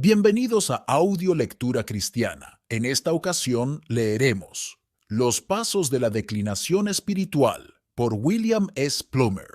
Bienvenidos a Audio Lectura Cristiana. En esta ocasión leeremos Los Pasos de la Declinación Espiritual por William S. Plumer.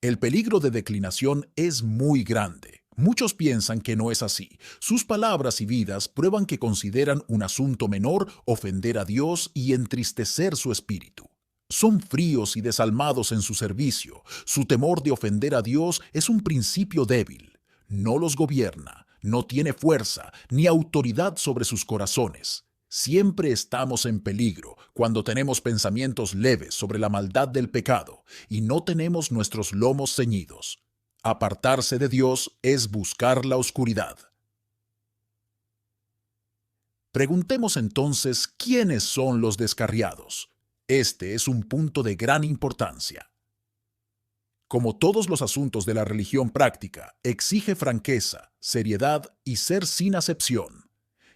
El peligro de declinación es muy grande. Muchos piensan que no es así. Sus palabras y vidas prueban que consideran un asunto menor ofender a Dios y entristecer su espíritu. Son fríos y desalmados en su servicio. Su temor de ofender a Dios es un principio débil. No los gobierna, no tiene fuerza ni autoridad sobre sus corazones. Siempre estamos en peligro cuando tenemos pensamientos leves sobre la maldad del pecado y no tenemos nuestros lomos ceñidos. Apartarse de Dios es buscar la oscuridad. Preguntemos entonces quiénes son los descarriados. Este es un punto de gran importancia. Como todos los asuntos de la religión práctica, exige franqueza, seriedad y ser sin acepción.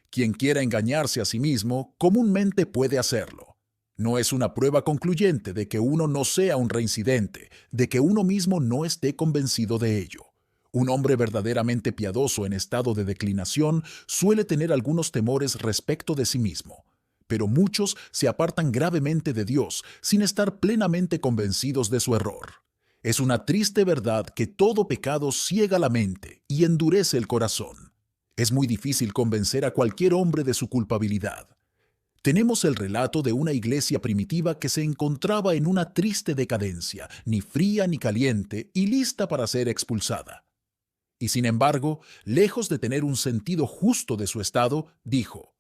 Quien quiera engañarse a sí mismo comúnmente puede hacerlo. No es una prueba concluyente de que uno no sea un reincidente, de que uno mismo no esté convencido de ello. Un hombre verdaderamente piadoso en estado de declinación suele tener algunos temores respecto de sí mismo, pero muchos se apartan gravemente de Dios sin estar plenamente convencidos de su error. Es una triste verdad que todo pecado ciega la mente y endurece el corazón. Es muy difícil convencer a cualquier hombre de su culpabilidad. Tenemos el relato de una iglesia primitiva que se encontraba en una triste decadencia, ni fría ni caliente, y lista para ser expulsada. Y sin embargo, lejos de tener un sentido justo de su estado, dijo: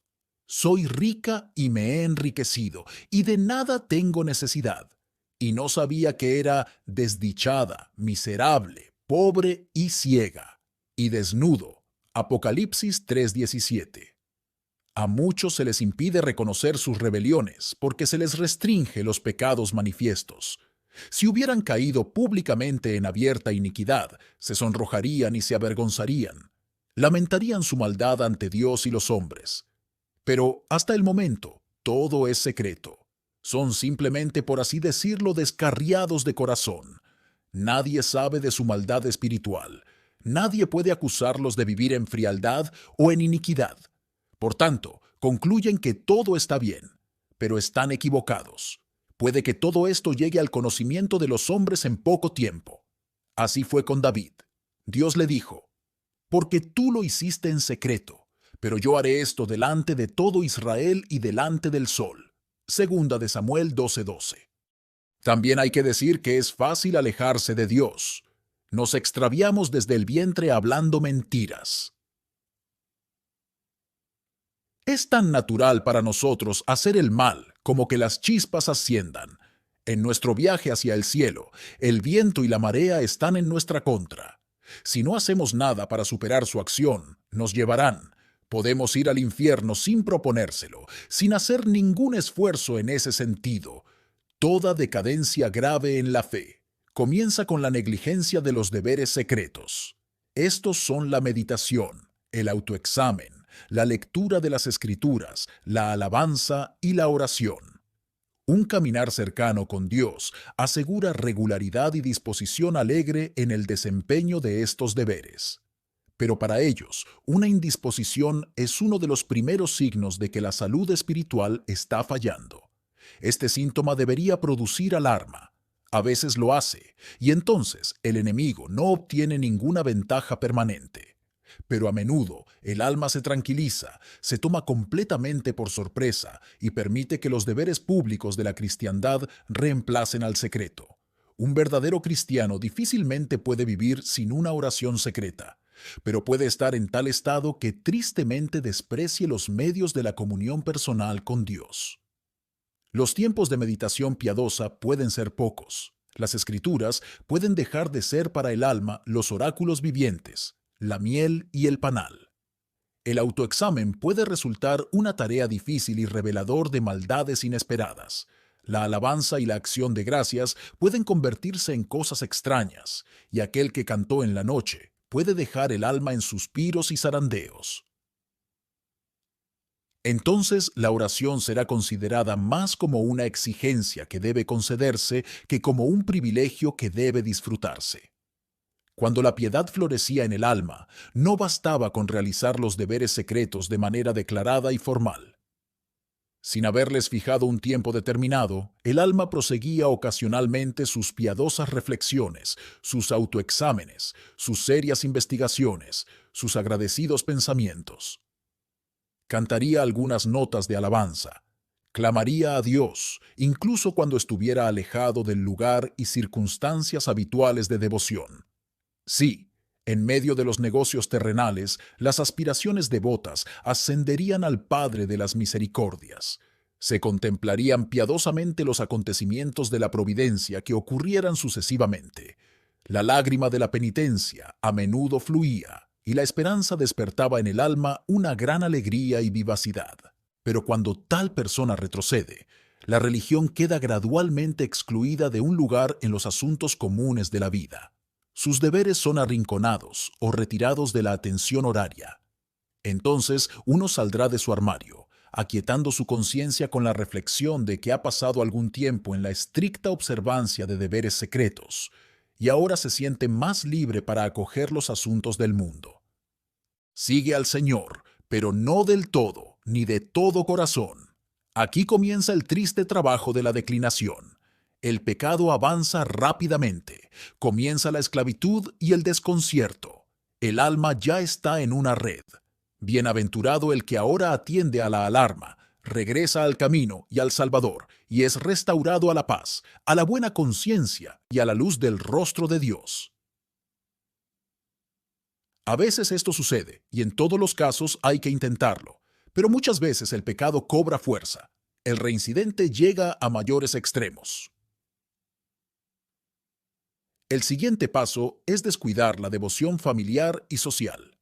«Soy rica y me he enriquecido, y de nada tengo necesidad». Y no sabía que era desdichada, miserable, pobre y ciega, y desnudo. Apocalipsis 3:17. A muchos se les impide reconocer sus rebeliones porque se les restringe los pecados manifiestos. Si hubieran caído públicamente en abierta iniquidad, se sonrojarían y se avergonzarían. Lamentarían su maldad ante Dios y los hombres. Pero hasta el momento, todo es secreto. Son simplemente, por así decirlo, descarriados de corazón. Nadie sabe de su maldad espiritual. Nadie puede acusarlos de vivir en frialdad o en iniquidad. Por tanto, concluyen que todo está bien, pero están equivocados. Puede que todo esto llegue al conocimiento de los hombres en poco tiempo. Así fue con David. Dios le dijo: «Porque tú lo hiciste en secreto, pero yo haré esto delante de todo Israel y delante del sol». Segunda de Samuel 12:12. También hay que decir que es fácil alejarse de Dios. Nos extraviamos desde el vientre hablando mentiras. Es tan natural para nosotros hacer el mal como que las chispas asciendan. En nuestro viaje hacia el cielo, el viento y la marea están en nuestra contra. Si no hacemos nada para superar su acción, nos llevarán. Podemos ir al infierno sin proponérselo, sin hacer ningún esfuerzo en ese sentido. Toda decadencia grave en la fe comienza con la negligencia de los deberes secretos. Estos son la meditación, el autoexamen, la lectura de las Escrituras, la alabanza y la oración. Un caminar cercano con Dios asegura regularidad y disposición alegre en el desempeño de estos deberes. Pero para ellos, una indisposición es uno de los primeros signos de que la salud espiritual está fallando. Este síntoma debería producir alarma. A veces lo hace, y entonces el enemigo no obtiene ninguna ventaja permanente. Pero a menudo el alma se tranquiliza, se toma completamente por sorpresa y permite que los deberes públicos de la cristiandad reemplacen al secreto. Un verdadero cristiano difícilmente puede vivir sin una oración secreta, pero puede estar en tal estado que tristemente desprecie los medios de la comunión personal con Dios. Los tiempos de meditación piadosa pueden ser pocos. Las Escrituras pueden dejar de ser para el alma los oráculos vivientes, la miel y el panal. El autoexamen puede resultar una tarea difícil y revelador de maldades inesperadas. La alabanza y la acción de gracias pueden convertirse en cosas extrañas, y aquel que cantó en la noche puede dejar el alma en suspiros y zarandeos. Entonces la oración será considerada más como una exigencia que debe concederse que como un privilegio que debe disfrutarse. Cuando la piedad florecía en el alma, no bastaba con realizar los deberes secretos de manera declarada y formal. Sin haberles fijado un tiempo determinado, el alma proseguía ocasionalmente sus piadosas reflexiones, sus autoexámenes, sus serias investigaciones, sus agradecidos pensamientos. Cantaría algunas notas de alabanza, clamaría a Dios, incluso cuando estuviera alejado del lugar y circunstancias habituales de devoción. Sí, en medio de los negocios terrenales, las aspiraciones devotas ascenderían al Padre de las Misericordias. Se contemplarían piadosamente los acontecimientos de la providencia que ocurrieran sucesivamente. La lágrima de la penitencia a menudo fluía, y la esperanza despertaba en el alma una gran alegría y vivacidad. Pero cuando tal persona retrocede, la religión queda gradualmente excluida de un lugar en los asuntos comunes de la vida. Sus deberes son arrinconados o retirados de la atención horaria. Entonces uno saldrá de su armario, aquietando su conciencia con la reflexión de que ha pasado algún tiempo en la estricta observancia de deberes secretos, y ahora se siente más libre para acoger los asuntos del mundo. Sigue al Señor, pero no del todo, ni de todo corazón. Aquí comienza el triste trabajo de la declinación. El pecado avanza rápidamente, comienza la esclavitud y el desconcierto. El alma ya está en una red. Bienaventurado el que ahora atiende a la alarma, regresa al camino y al Salvador, y es restaurado a la paz, a la buena conciencia y a la luz del rostro de Dios. A veces esto sucede, y en todos los casos hay que intentarlo, pero muchas veces el pecado cobra fuerza. El reincidente llega a mayores extremos. El siguiente paso es descuidar la devoción familiar y social.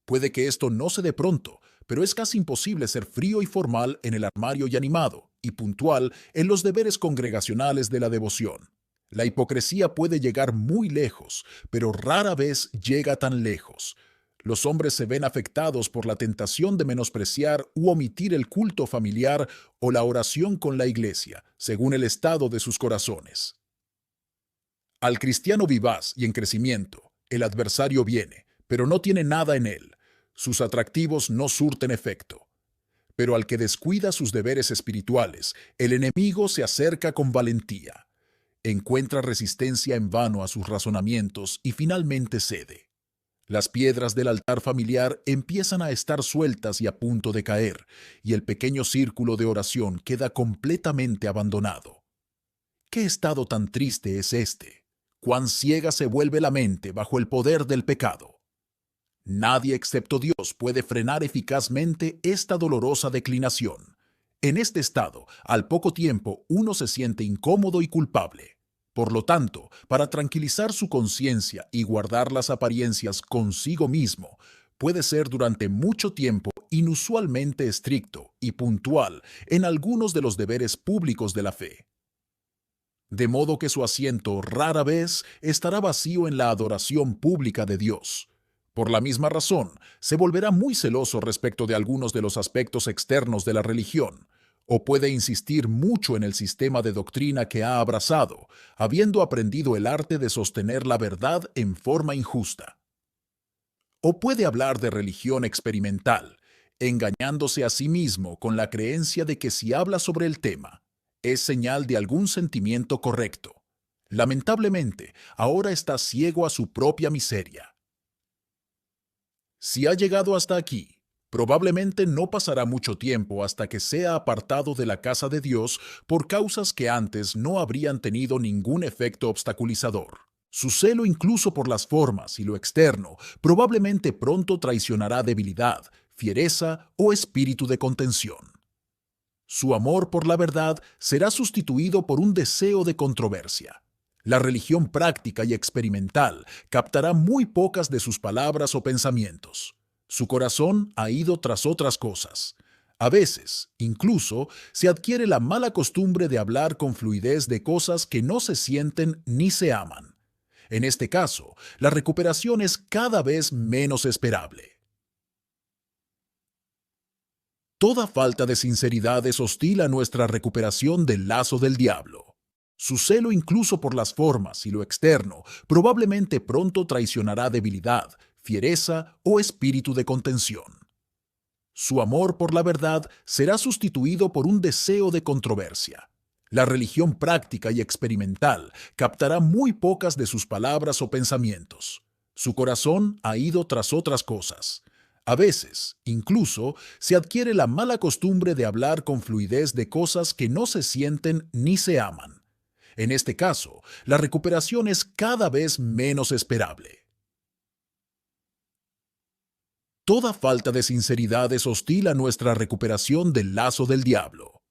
Puede que esto no se dé pronto, pero es casi imposible ser frío y formal en el armario y animado, y puntual en los deberes congregacionales de la devoción. La hipocresía puede llegar muy lejos, pero rara vez llega tan lejos. Los hombres se ven afectados por la tentación de menospreciar u omitir el culto familiar o la oración con la iglesia, según el estado de sus corazones. Al cristiano vivaz y en crecimiento, el adversario viene, pero no tiene nada en él. Sus atractivos no surten efecto. Pero al que descuida sus deberes espirituales, el enemigo se acerca con valentía. Encuentra resistencia en vano a sus razonamientos y finalmente cede. Las piedras del altar familiar empiezan a estar sueltas y a punto de caer, y el pequeño círculo de oración queda completamente abandonado. ¿Qué estado tan triste es este? Cuán ciega se vuelve la mente bajo el poder del pecado. Nadie excepto Dios puede frenar eficazmente esta dolorosa declinación. En este estado, al poco tiempo, uno se siente incómodo y culpable. Por lo tanto, para tranquilizar su conciencia y guardar las apariencias consigo mismo, puede ser durante mucho tiempo inusualmente estricto y puntual en algunos de los deberes públicos de la fe. De modo que su asiento rara vez estará vacío en la adoración pública de Dios. Por la misma razón, se volverá muy celoso respecto de algunos de los aspectos externos de la religión, o puede insistir mucho en el sistema de doctrina que ha abrazado, habiendo aprendido el arte de sostener la verdad en forma injusta. O puede hablar de religión experimental, engañándose a sí mismo con la creencia de que si habla sobre el tema, es señal de algún sentimiento correcto. Lamentablemente, ahora está ciego a su propia miseria. Si ha llegado hasta aquí, probablemente no pasará mucho tiempo hasta que sea apartado de la casa de Dios por causas que antes no habrían tenido ningún efecto obstaculizador. Su celo incluso por las formas y lo externo probablemente pronto traicionará debilidad, fiereza o espíritu de contención. Su amor por la verdad será sustituido por un deseo de controversia. La religión práctica y experimental captará muy pocas de sus palabras o pensamientos. Su corazón ha ido tras otras cosas. A veces, incluso, se adquiere la mala costumbre de hablar con fluidez de cosas que no se sienten ni se aman. En este caso, la recuperación es cada vez menos esperable. Toda falta de sinceridad es hostil a nuestra recuperación del lazo del diablo. Su celo incluso por las formas y lo externo probablemente pronto traicionará debilidad, fiereza o espíritu de contención. Su amor por la verdad será sustituido por un deseo de controversia. La religión práctica y experimental captará muy pocas de sus palabras o pensamientos. Su corazón ha ido tras otras cosas. A veces, incluso, se adquiere la mala costumbre de hablar con fluidez de cosas que no se sienten ni se aman. En este caso, la recuperación es cada vez menos esperable. Toda falta de sinceridad es hostil a nuestra recuperación del lazo del diablo.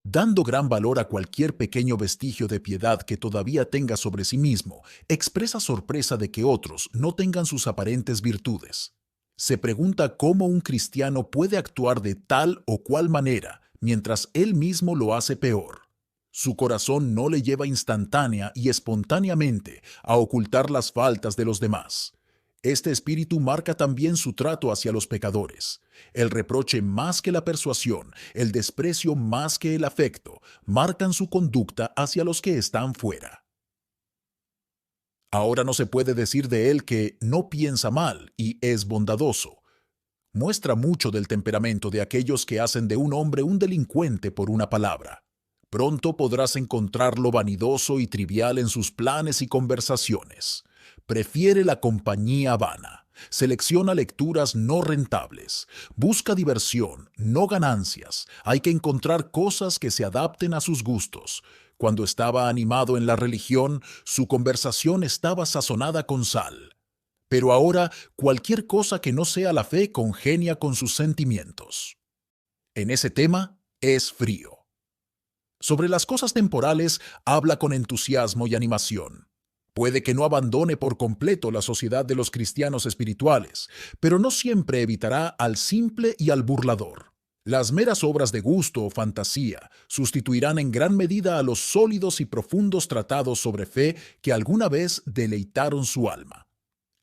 Dando gran valor a cualquier pequeño vestigio de piedad que todavía tenga sobre sí mismo, expresa sorpresa de que otros no tengan sus aparentes virtudes. Se pregunta cómo un cristiano puede actuar de tal o cual manera, mientras él mismo lo hace peor. Su corazón no le lleva instantánea y espontáneamente a ocultar las faltas de los demás. Este espíritu marca también su trato hacia los pecadores. El reproche más que la persuasión, el desprecio más que el afecto, marcan su conducta hacia los que están fuera. Ahora no se puede decir de él que no piensa mal y es bondadoso. Muestra mucho del temperamento de aquellos que hacen de un hombre un delincuente por una palabra. Pronto podrás encontrarlo vanidoso y trivial en sus planes y conversaciones. Prefiere la compañía vana. Selecciona lecturas no rentables. Busca diversión, no ganancias. Hay que encontrar cosas que se adapten a sus gustos. Cuando estaba animado en la religión, su conversación estaba sazonada con sal. Pero ahora, cualquier cosa que no sea la fe congenia con sus sentimientos. En ese tema, es frío. Sobre las cosas temporales, habla con entusiasmo y animación. Puede que no abandone por completo la sociedad de los cristianos espirituales, pero no siempre evitará al simple y al burlador. Las meras obras de gusto o fantasía sustituirán en gran medida a los sólidos y profundos tratados sobre fe que alguna vez deleitaron su alma.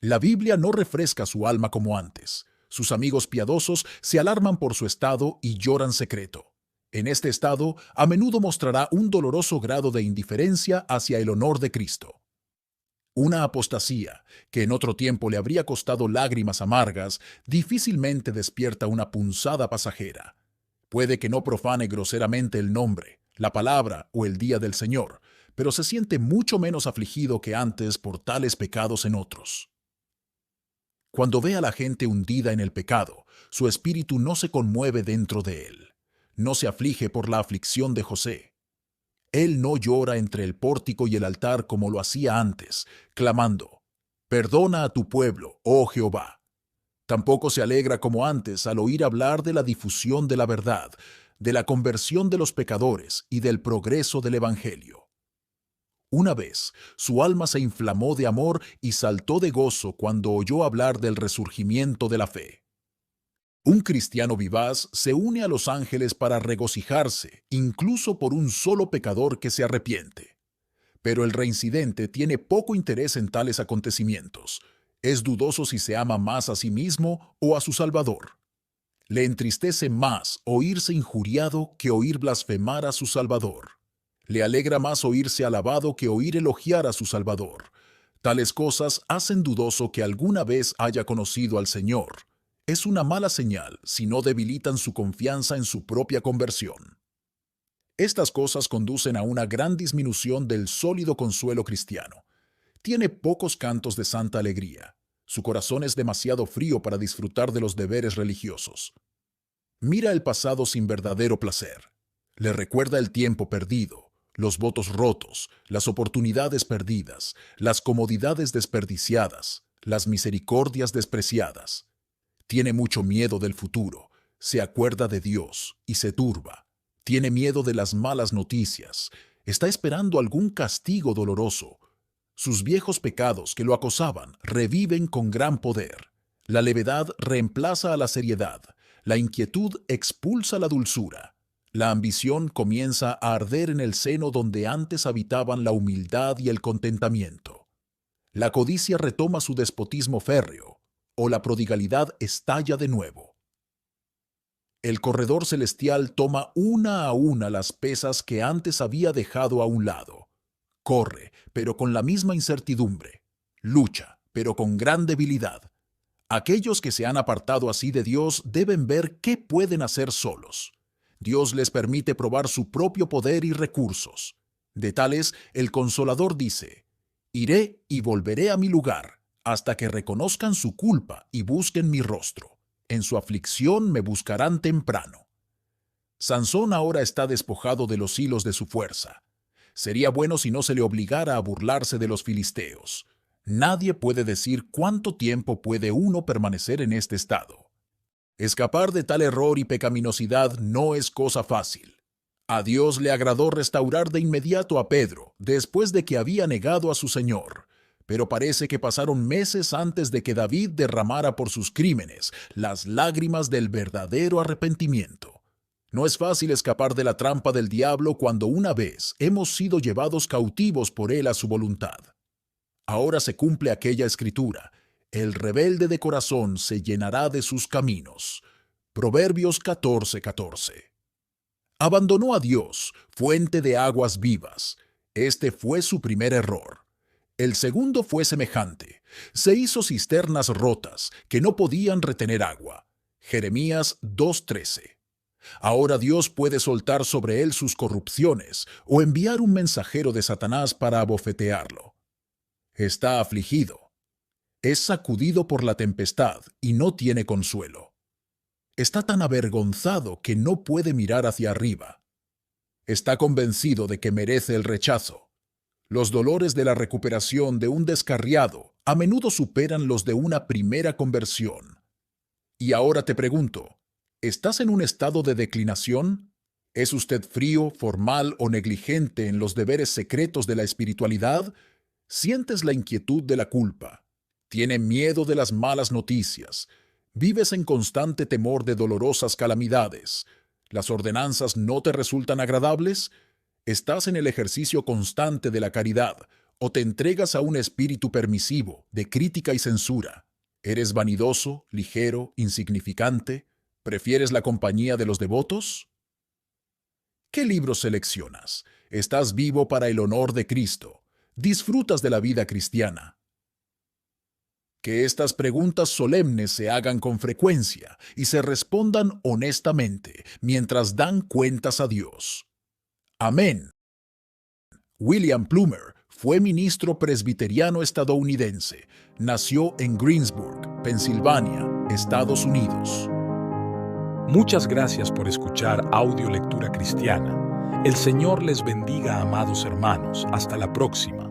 La Biblia no refresca su alma como antes. Sus amigos piadosos se alarman por su estado y lloran secreto. En este estado, a menudo mostrará un doloroso grado de indiferencia hacia el honor de Cristo. Una apostasía, que en otro tiempo le habría costado lágrimas amargas, difícilmente despierta una punzada pasajera. Puede que no profane groseramente el nombre, la palabra o el día del Señor, pero se siente mucho menos afligido que antes por tales pecados en otros. Cuando ve a la gente hundida en el pecado, su espíritu no se conmueve dentro de él. No se aflige por la aflicción de José. Él no llora entre el pórtico y el altar como lo hacía antes, clamando, «Perdona a tu pueblo, oh Jehová». Tampoco se alegra como antes al oír hablar de la difusión de la verdad, de la conversión de los pecadores y del progreso del Evangelio. Una vez, su alma se inflamó de amor y saltó de gozo cuando oyó hablar del resurgimiento de la fe. Un cristiano vivaz se une a los ángeles para regocijarse, incluso por un solo pecador que se arrepiente. Pero el reincidente tiene poco interés en tales acontecimientos. Es dudoso si se ama más a sí mismo o a su Salvador. Le entristece más oírse injuriado que oír blasfemar a su Salvador. Le alegra más oírse alabado que oír elogiar a su Salvador. Tales cosas hacen dudoso que alguna vez haya conocido al Señor. Es una mala señal si no debilitan su confianza en su propia conversión. Estas cosas conducen a una gran disminución del sólido consuelo cristiano. Tiene pocos cantos de santa alegría. Su corazón es demasiado frío para disfrutar de los deberes religiosos. Mira el pasado sin verdadero placer. Le recuerda el tiempo perdido, los votos rotos, las oportunidades perdidas, las comodidades desperdiciadas, las misericordias despreciadas. Tiene mucho miedo del futuro, se acuerda de Dios y se turba. Tiene miedo de las malas noticias, está esperando algún castigo doloroso. Sus viejos pecados que lo acosaban reviven con gran poder. La levedad reemplaza a la seriedad, la inquietud expulsa la dulzura. La ambición comienza a arder en el seno donde antes habitaban la humildad y el contentamiento. La codicia retoma su despotismo férreo, o la prodigalidad estalla de nuevo. el corredor celestial toma una a una las pesas que antes había dejado a un lado. Corre, pero con la misma incertidumbre. Lucha, pero con gran debilidad. Aquellos que se han apartado así de Dios deben ver qué pueden hacer solos. Dios les permite probar su propio poder y recursos. De tales, el Consolador dice: «Iré y volveré a mi lugar, hasta que reconozcan su culpa y busquen mi rostro. En su aflicción me buscarán temprano». Sansón ahora está despojado de los hilos de su fuerza. Sería bueno si no se le obligara a burlarse de los filisteos. Nadie puede decir cuánto tiempo puede uno permanecer en este estado. Escapar de tal error y pecaminosidad no es cosa fácil. A Dios le agradó restaurar de inmediato a Pedro, después de que había negado a su Señor. Pero parece que pasaron meses antes de que David derramara por sus crímenes las lágrimas del verdadero arrepentimiento. No es fácil escapar de la trampa del diablo cuando una vez hemos sido llevados cautivos por él a su voluntad. Ahora se cumple aquella escritura: «El rebelde de corazón se llenará de sus caminos». Proverbios 14:14. Abandonó a Dios, fuente de aguas vivas. Este fue su primer error. El segundo fue semejante. Se hizo cisternas rotas que no podían retener agua. Jeremías 2:13. Ahora Dios puede soltar sobre él sus corrupciones o enviar un mensajero de Satanás para abofetearlo. Está afligido. Es sacudido por la tempestad y no tiene consuelo. Está tan avergonzado que no puede mirar hacia arriba. Está convencido de que merece el rechazo. Los dolores de la recuperación de un descarriado a menudo superan los de una primera conversión. Y ahora te pregunto, ¿estás en un estado de declinación? ¿Es usted frío, formal o negligente en los deberes secretos de la espiritualidad? ¿Sientes la inquietud de la culpa? ¿Tienes miedo de las malas noticias? ¿Vives en constante temor de dolorosas calamidades? ¿Las ordenanzas no te resultan agradables? ¿Estás en el ejercicio constante de la caridad o te entregas a un espíritu permisivo de crítica y censura? ¿Eres vanidoso, ligero, insignificante? ¿Prefieres la compañía de los devotos? ¿Qué libros seleccionas? ¿Estás vivo para el honor de Cristo? ¿Disfrutas de la vida cristiana? Que estas preguntas solemnes se hagan con frecuencia y se respondan honestamente mientras dan cuentas a Dios. Amén. William Plumer fue ministro presbiteriano estadounidense. Nació en Greensburg, Pensilvania, Estados Unidos. Muchas gracias por escuchar Audio Lectura Cristiana. El Señor les bendiga, amados hermanos. Hasta la próxima.